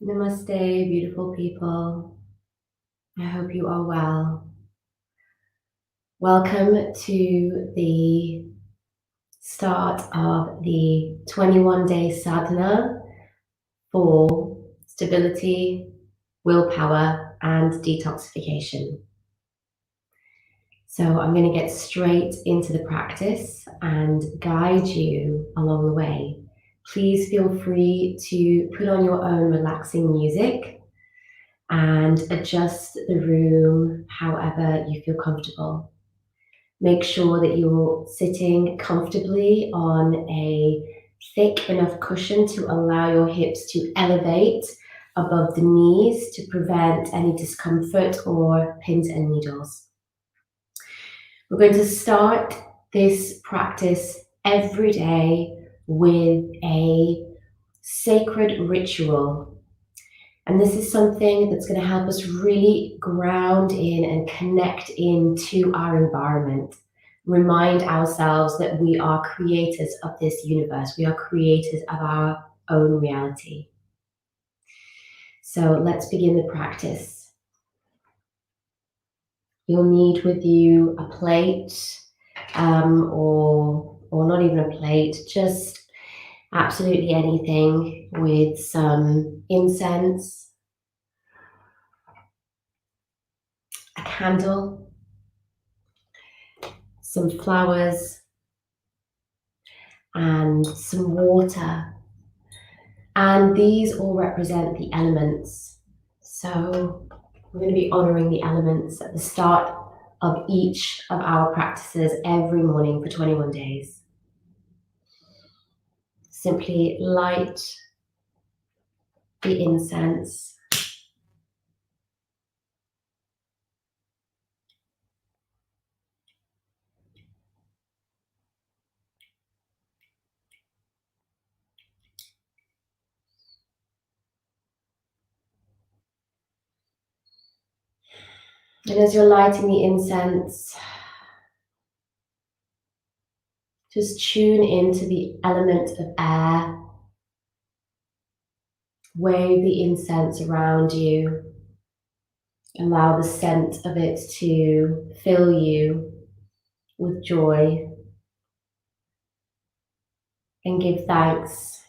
Namaste, beautiful people. I hope you are well. Welcome to the start of the 21-day sadhana for stability, willpower, and detoxification. So I'm going to get straight into the practice and guide you along the way. Please feel free to put on your own relaxing music and adjust the room however you feel comfortable. Make sure that you're sitting comfortably on a thick enough cushion to allow your hips to elevate above the knees to prevent any discomfort or pins and needles. We're going to start this practice every day with a sacred ritual. And this is something that's going to help us really ground in and connect into our environment. Remind ourselves that we are creators of this universe. We are creators of our own reality. So let's begin the practice. You'll need with you a plate or not even a plate, just absolutely anything with some incense, a candle, some flowers, and some water. And these all represent the elements. So we're going to be honoring the elements at the start of each of our practices every morning for 21 days. Simply light the incense. And as you're lighting the incense, just tune into the element of air. Wave the incense around you. Allow the scent of it to fill you with joy. And give thanks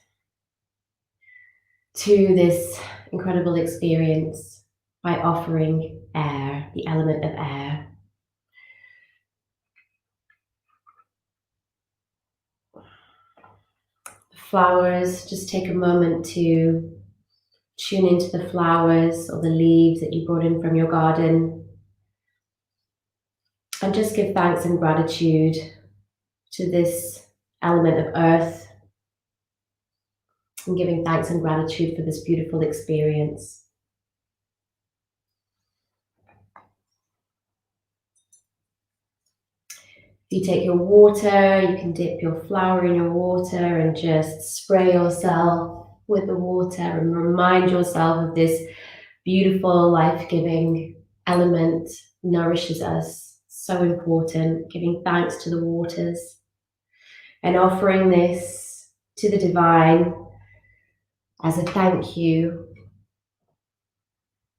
to this incredible experience by offering air, the element of air. The flowers, just take a moment to tune into the flowers or the leaves that you brought in from your garden. And just give thanks and gratitude to this element of earth. And giving thanks and gratitude for this beautiful experience. If you take your water, you can dip your flower in your water and just spray yourself with the water and remind yourself of this beautiful, life-giving element. Nourishes us. So important. Giving thanks to the waters and offering this to the divine as a thank you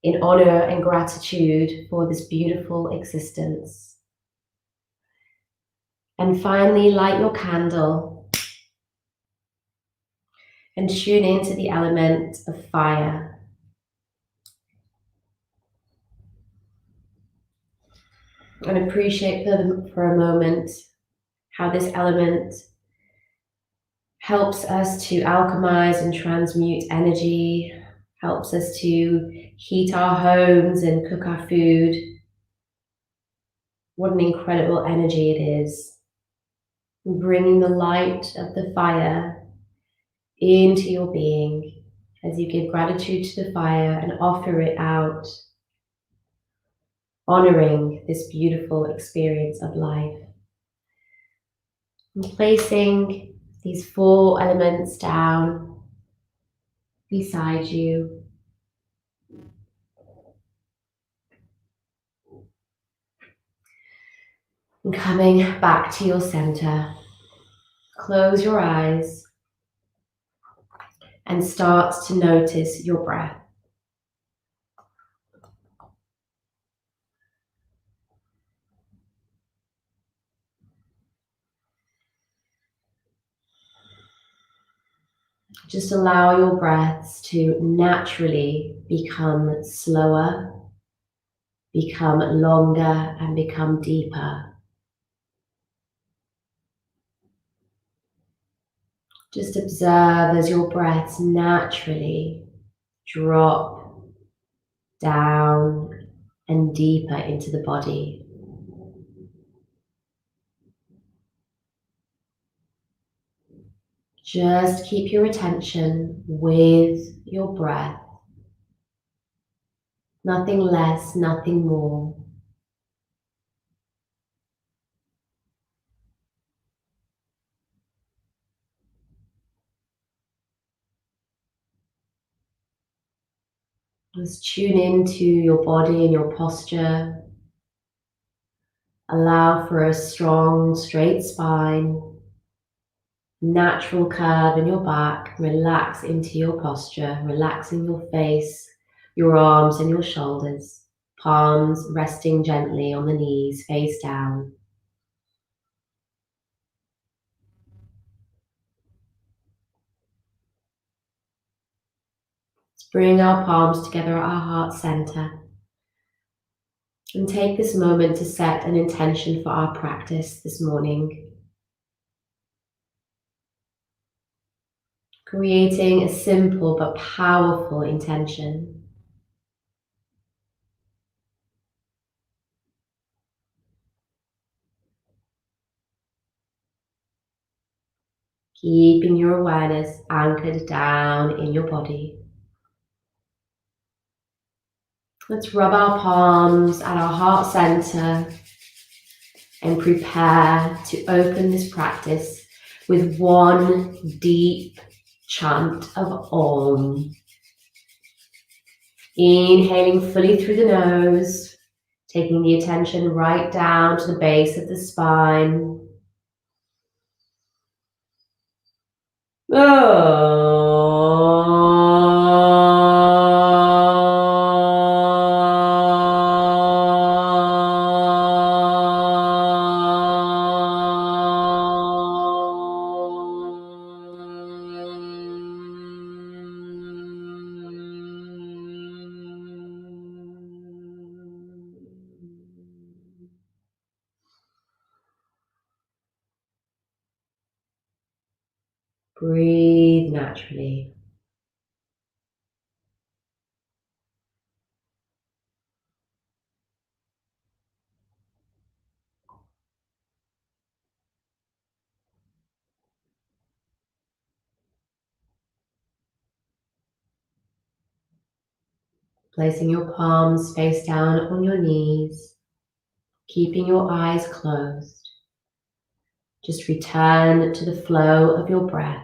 in honor and gratitude for this beautiful existence. And finally, light your candle and tune into the element of fire. And appreciate for a moment how this element helps us to alchemize and transmute energy, helps us to heat our homes and cook our food. What an incredible energy it is. Bringing the light of the fire into your being as you give gratitude to the fire and offer it out, honoring this beautiful experience of life. And placing these 4 elements down beside you. And coming back to your center. Close your eyes and start to notice your breath. Just allow your breaths to naturally become slower, become longer, and become deeper. Just observe as your breaths naturally drop down and deeper into the body. Just keep your attention with your breath. Nothing less, nothing more. Just tune into your body and your posture. Allow for a strong, straight spine, natural curve in your back. Relax into your posture, relaxing your face, your arms and your shoulders. Palms resting gently on the knees, face down. Let's bring our palms together at our heart center and take this moment to set an intention for our practice this morning. Creating a simple but powerful intention. Keeping your awareness anchored down in your body. Let's rub our palms at our heart center and prepare to open this practice with one deep chant of Om. Inhaling fully through the nose, taking the attention right down to the base of the spine. Breathe naturally. Placing your palms face down on your knees, keeping your eyes closed. Just return to the flow of your breath.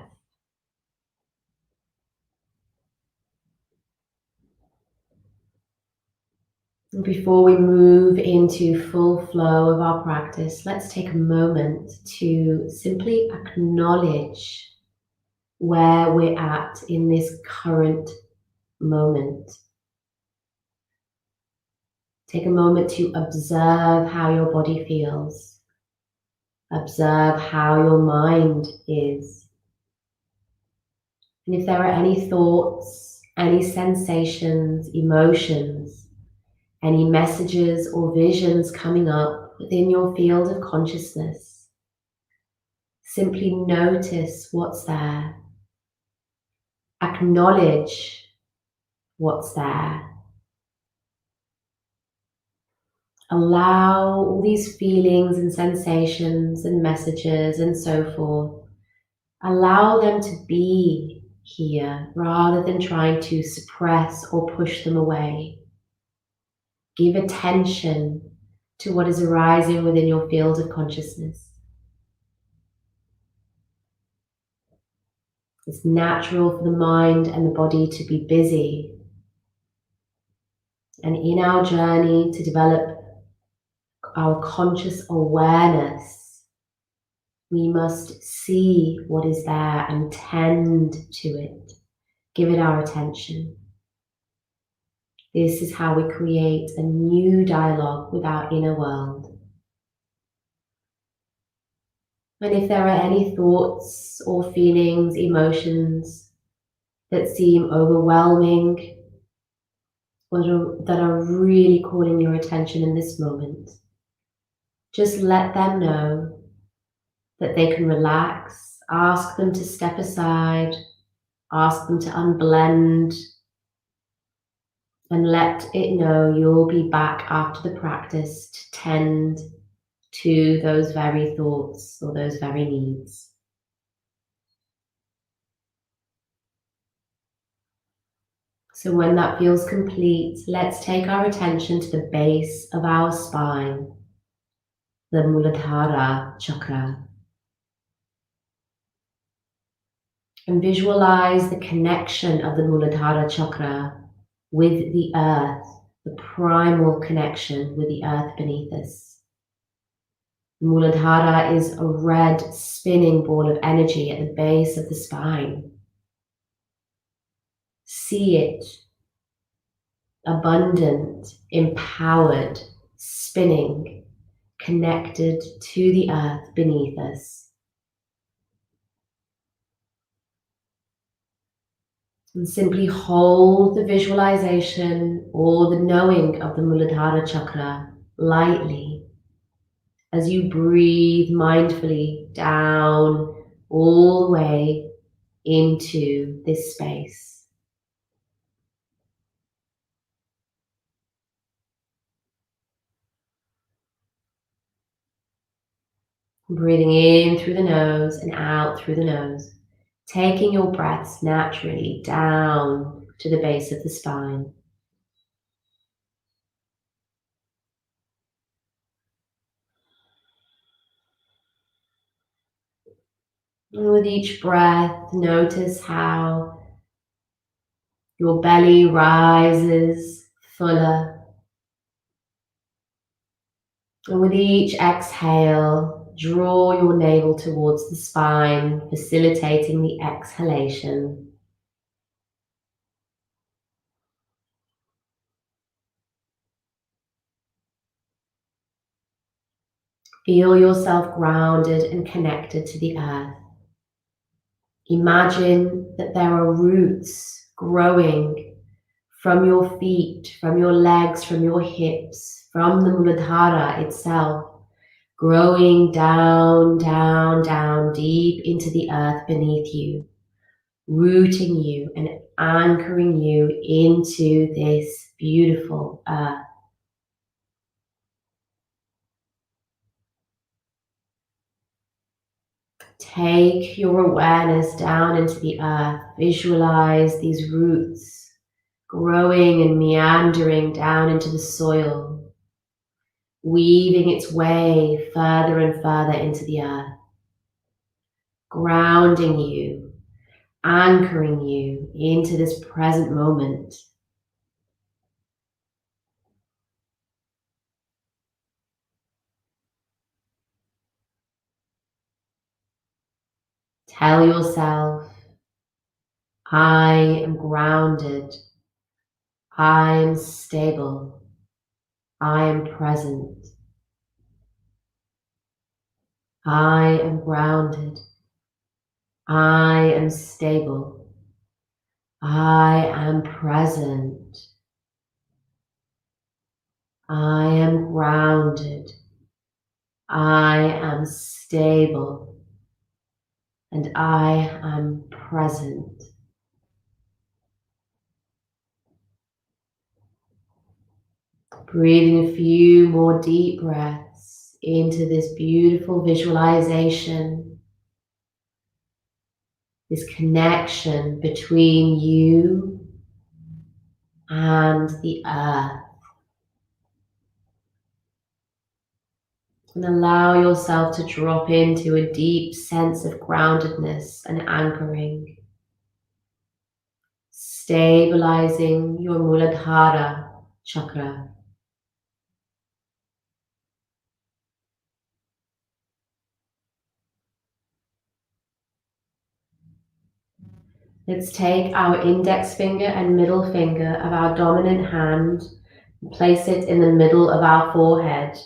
And before we move into full flow of our practice, let's take a moment to simply acknowledge where we're at in this current moment. Take a moment to observe how your body feels. Observe how your mind is. And if there are any thoughts, any sensations, emotions, any messages or visions coming up within your field of consciousness, simply notice what's there. Acknowledge what's there. Allow all these feelings and sensations and messages and so forth. Allow them to be here rather than trying to suppress or push them away. Give attention to what is arising within your field of consciousness. It's natural for the mind and the body to be busy. And in our journey to develop our conscious awareness, we must see what is there and tend to it. Give it our attention. This is how we create a new dialogue with our inner world. And if there are any thoughts or feelings, emotions that seem overwhelming or that are really calling your attention in this moment. Just let them know that they can relax. Ask them to step aside. Ask them to unblend. And let it know you'll be back after the practice to tend to those very thoughts or those very needs. So when that feels complete, let's take our attention to the base of our spine, the Muladhara chakra. And visualize the connection of the Muladhara chakra with the earth, the primal connection with the earth beneath us. Muladhara is a red spinning ball of energy at the base of the spine. See it, abundant, empowered, spinning, connected to the earth beneath us. And simply hold the visualization or the knowing of the Muladhara chakra lightly as you breathe mindfully down all the way into this space. Breathing in through the nose and out through the nose, taking your breaths naturally down to the base of the spine. And with each breath, notice how your belly rises fuller. And with each exhale, draw your navel towards the spine, facilitating the exhalation. Feel yourself grounded and connected to the earth. Imagine that there are roots growing from your feet, from your legs, from your hips, from the Muladhara itself, growing down, down, down, deep into the earth beneath you, rooting you and anchoring you into this beautiful earth. Take your awareness down into the earth. Visualize these roots growing and meandering down into the soil, weaving its way further and further into the earth, grounding you, anchoring you into this present moment. Tell yourself, I am grounded, I am stable, I am present. I am grounded, I am stable, I am present. I am grounded, I am stable, and I am present. Breathing a few more deep breaths into this beautiful visualization, this connection between you and the earth. And allow yourself to drop into a deep sense of groundedness and anchoring, stabilizing your Muladhara chakra. Let's take our index finger and middle finger of our dominant hand and place it in the middle of our forehead,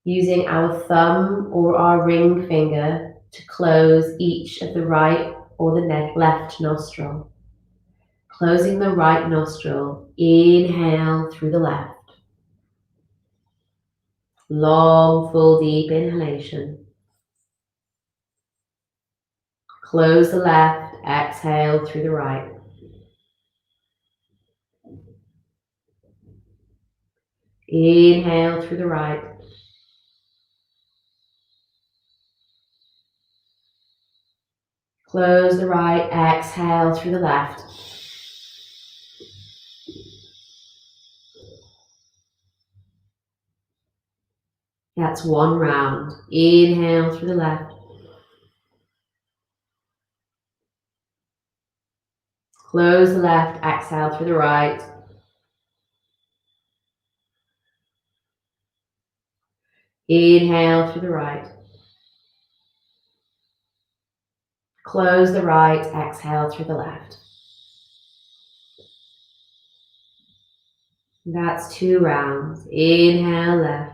using our thumb or our ring finger to close each of the right or the left nostril. Closing the right nostril, inhale through the left. Long, full, deep inhalation. Close the left, exhale through the right. Inhale through the right. Close the right, exhale through the left. That's one round. Inhale through the left. Close the left, exhale through the right. Inhale through the right. Close the right, exhale through the left. That's 2 rounds. Inhale left.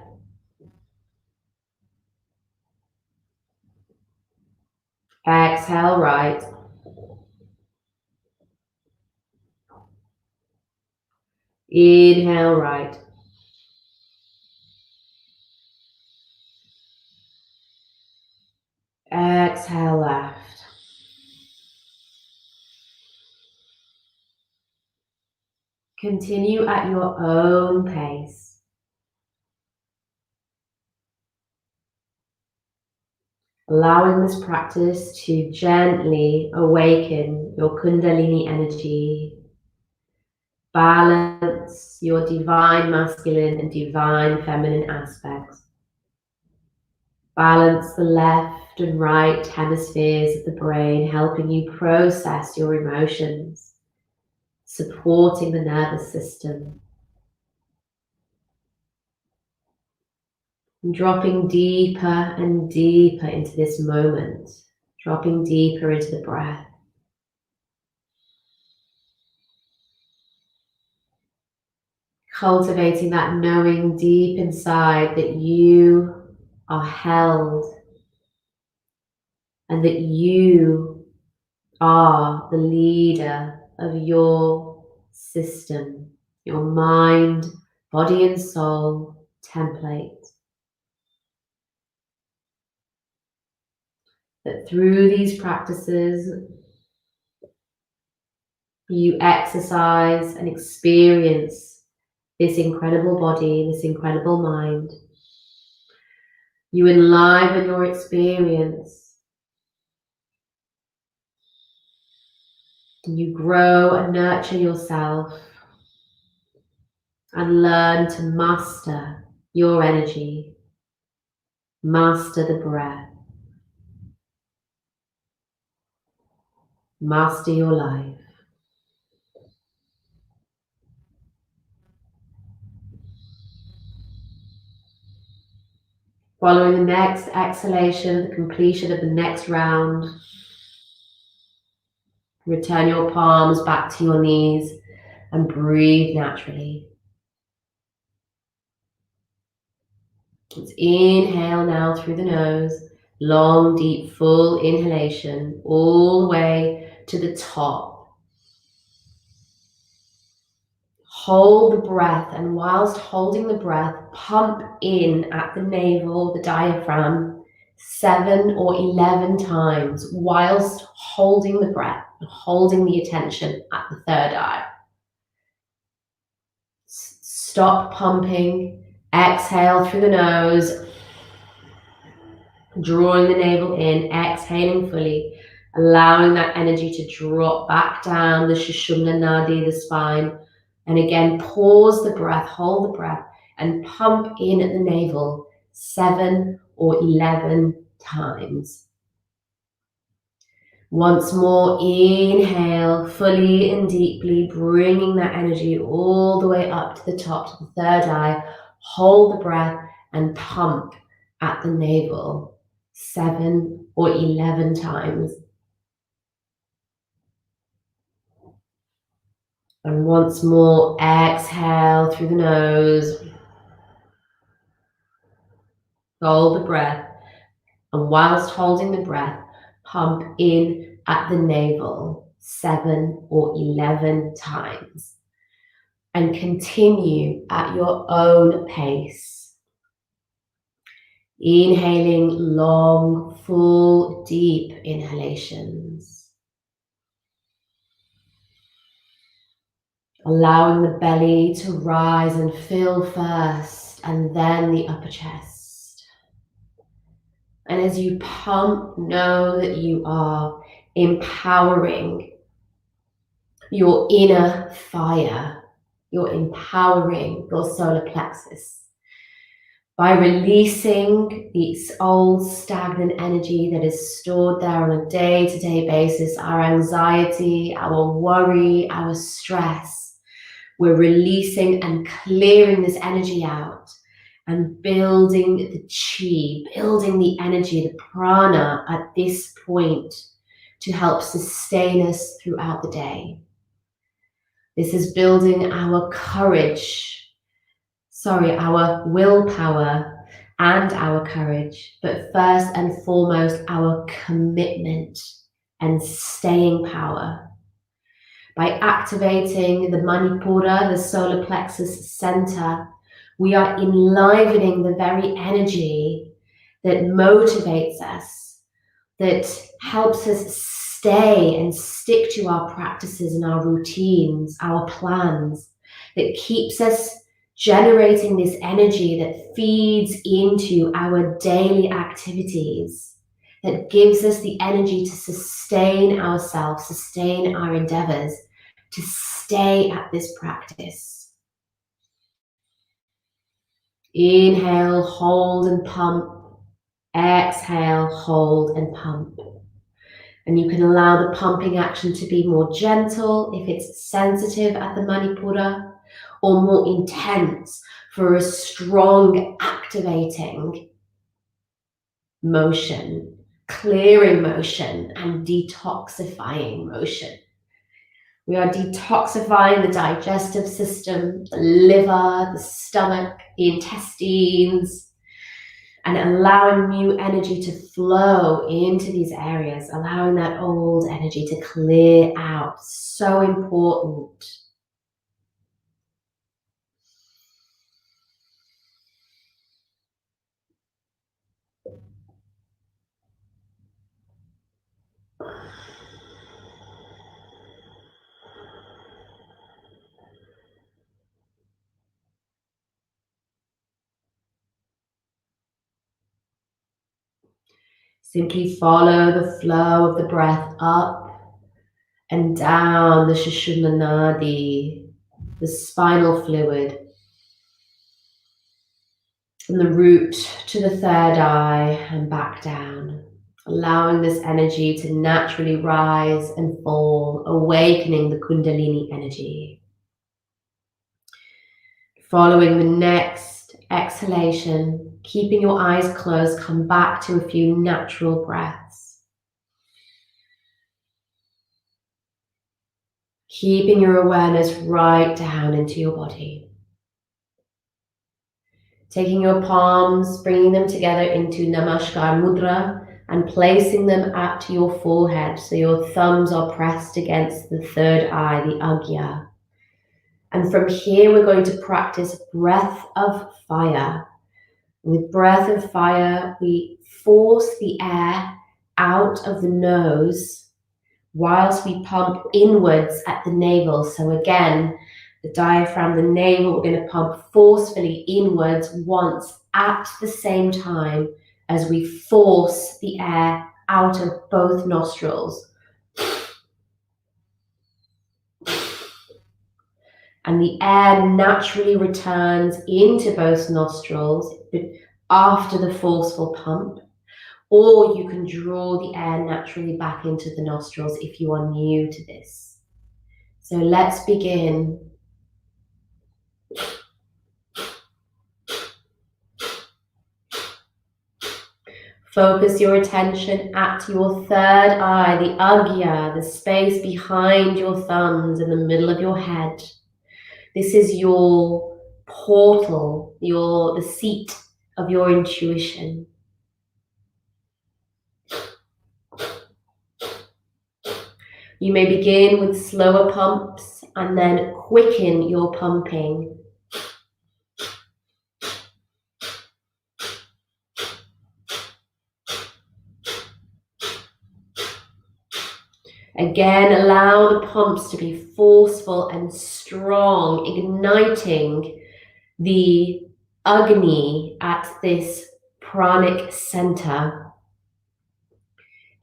Exhale right. Inhale right. Exhale left. Continue at your own pace. Allowing this practice to gently awaken your Kundalini energy, balance your divine masculine and divine feminine aspects. Balance the left and right hemispheres of the brain, helping you process your emotions, supporting the nervous system. And dropping deeper and deeper into this moment, dropping deeper into the breath. Cultivating that knowing deep inside that you are held and that you are the leader of your system, your mind, body and soul template. That through these practices, you exercise and experience this incredible body, this incredible mind. You enliven your experience. You grow and nurture yourself and learn to master your energy, master the breath, master your life. Following the next exhalation, the completion of the next round, return your palms back to your knees and breathe naturally. Let's inhale now through the nose, long, deep, full inhalation, all the way to the top. Hold the breath, and whilst holding the breath, pump in at the navel, the diaphragm, 7 or 11 times whilst holding the breath, holding the attention at the third eye. Stop pumping, exhale through the nose, drawing the navel in, exhaling fully, allowing that energy to drop back down the Sushumna Nadi, the spine. And again, pause the breath, hold the breath, and pump in at the navel 7 or 11 times. Once more, inhale fully and deeply, bringing that energy all the way up to the top, to the third eye. Hold the breath and pump at the navel 7 or 11 times. And once more, exhale through the nose. Hold the breath. And whilst holding the breath, pump in at the navel 7, or 11 times. And continue at your own pace. Inhaling long, full, deep inhalations. Allowing the belly to rise and fill first, and then the upper chest. And as you pump, know that you are empowering your inner fire. You're empowering your solar plexus by releasing this old stagnant energy that is stored there on a day-to-day basis, our anxiety, our worry, our stress. We're releasing and clearing this energy out and building the chi, building the energy, the prana at this point to help sustain us throughout the day. This is building our courage, our willpower and our courage, but first and foremost, our commitment and staying power. By activating the Manipura, the solar plexus center, we are enlivening the very energy that motivates us, that helps us stay and stick to our practices and our routines, our plans, that keeps us generating this energy that feeds into our daily activities, that gives us the energy to sustain ourselves, sustain our endeavors, to stay at this practice. Inhale, hold and pump. Exhale, hold and pump. And you can allow the pumping action to be more gentle if it's sensitive at the Manipura, or more intense for a strong activating motion, clearing motion, and detoxifying motion. We are detoxifying the digestive system, the liver, the stomach, the intestines, and allowing new energy to flow into these areas, allowing that old energy to clear out. So important. Simply follow the flow of the breath up and down the Sushumna Nadi, the spinal fluid, from the root to the third eye and back down, allowing this energy to naturally rise and fall, awakening the Kundalini energy. Following the next exhalation, keeping your eyes closed, come back to a few natural breaths. Keeping your awareness right down into your body. Taking your palms, bringing them together into Namaskar Mudra and placing them at your forehead so your thumbs are pressed against the third eye, the Agya. And from here, we're going to practice breath of fire. With breath of fire, we force the air out of the nose whilst we pump inwards at the navel. So again, the diaphragm, the navel, we're going to pump forcefully inwards once at the same time as we force the air out of both nostrils. And the air naturally returns into both nostrils after the forceful pump, or you can draw the air naturally back into the nostrils if you are new to this. So let's begin. Focus your attention at your third eye, the Agya, the space behind your thumbs in the middle of your head. This is your portal, the seat of your intuition. You may begin with slower pumps and then quicken your pumping. Again, allow the pumps to be forceful and strong, igniting the Agni at this pranic center,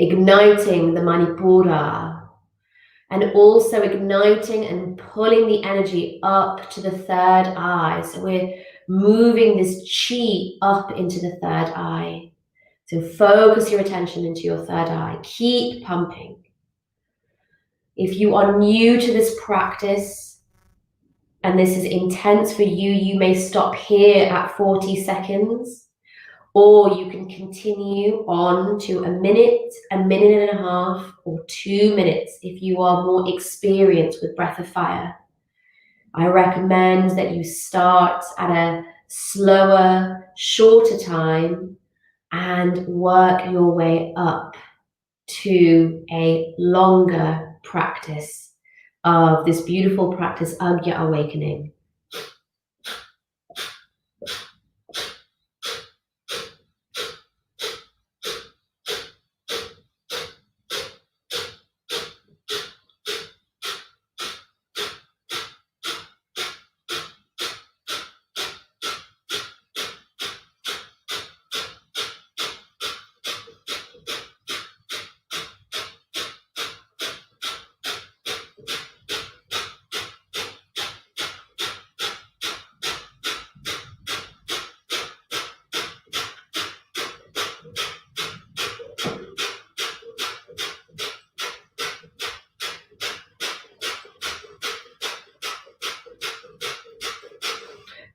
igniting the Manipura, and also igniting and pulling the energy up to the third eye. So we're moving this chi up into the third eye. So focus your attention into your third eye. Keep pumping. If you are new to this practice and this is intense for you, you may stop here at 40 seconds, or you can continue on to a minute and a half, or 2 minutes if you are more experienced with breath of fire. I recommend that you start at a slower, shorter time and work your way up to a longer practice of this beautiful practice, Agya awakening.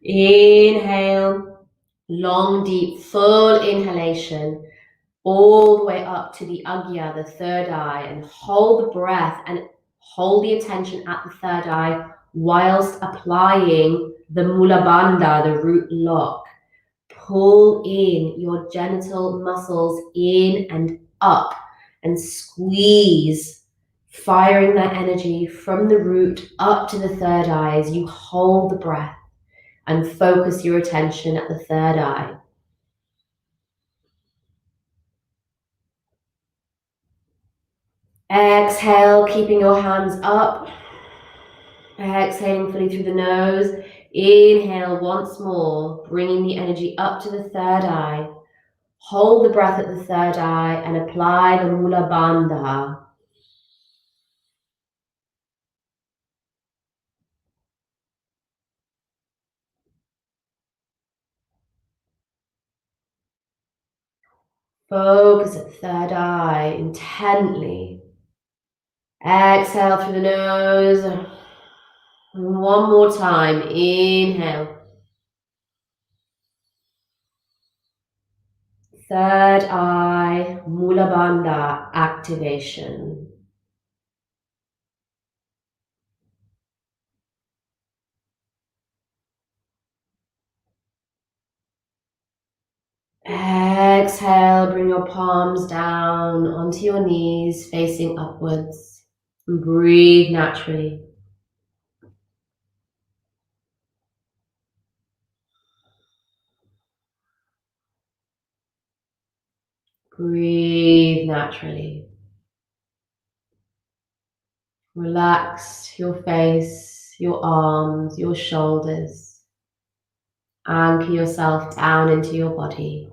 Inhale, long, deep, full inhalation, all the way up to the Agya, the third eye, and hold the breath and hold the attention at the third eye whilst applying the Mula Bandha, the root lock. Pull in your genital muscles in and up and squeeze, firing that energy from the root up to the third eye as you hold the breath and focus your attention at the third eye. Exhale, keeping your hands up. Exhaling fully through the nose. Inhale once more, bringing the energy up to the third eye. Hold the breath at the third eye and apply the Mula Bandha. Focus at the third eye intently. Exhale through the nose. One more time. Inhale. Third eye, Mula Bandha activation. Exhale, bring your palms down onto your knees, facing upwards. And breathe naturally. Breathe naturally. Relax your face, your arms, your shoulders. Anchor yourself down into your body.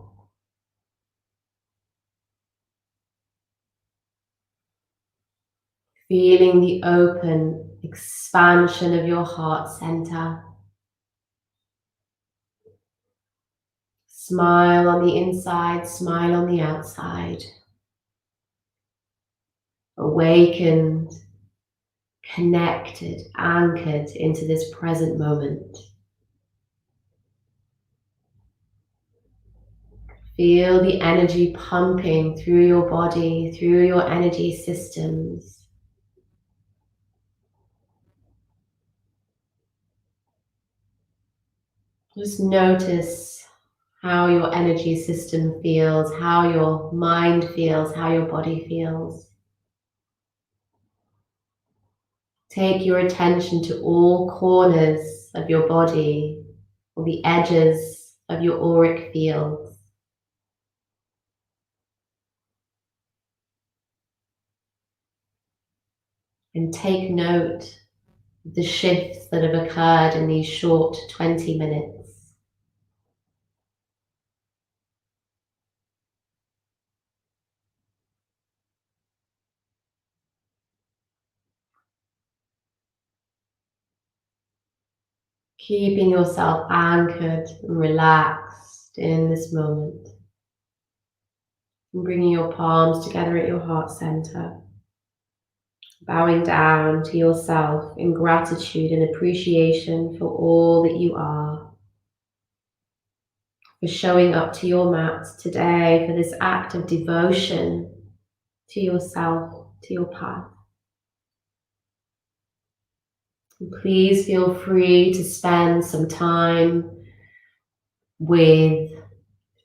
Feeling the open expansion of your heart center. Smile on the inside, smile on the outside. Awakened, connected, anchored into this present moment. Feel the energy pumping through your body, through your energy systems. Just notice how your energy system feels, how your mind feels, how your body feels. Take your attention to all corners of your body, or the edges of your auric field. And take note of the shifts that have occurred in these short 20 minutes. Keeping yourself anchored and relaxed in this moment. And bringing your palms together at your heart center. Bowing down to yourself in gratitude and appreciation for all that you are. For showing up to your mat today for this act of devotion to yourself, to your path. And please feel free to spend some time with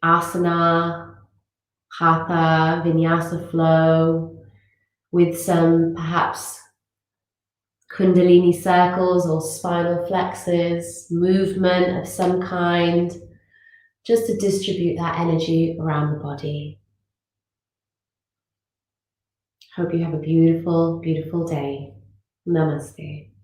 asana, hatha, vinyasa flow, with some perhaps kundalini circles or spinal flexors, movement of some kind, just to distribute that energy around the body. Hope you have a beautiful, beautiful day. Namaste.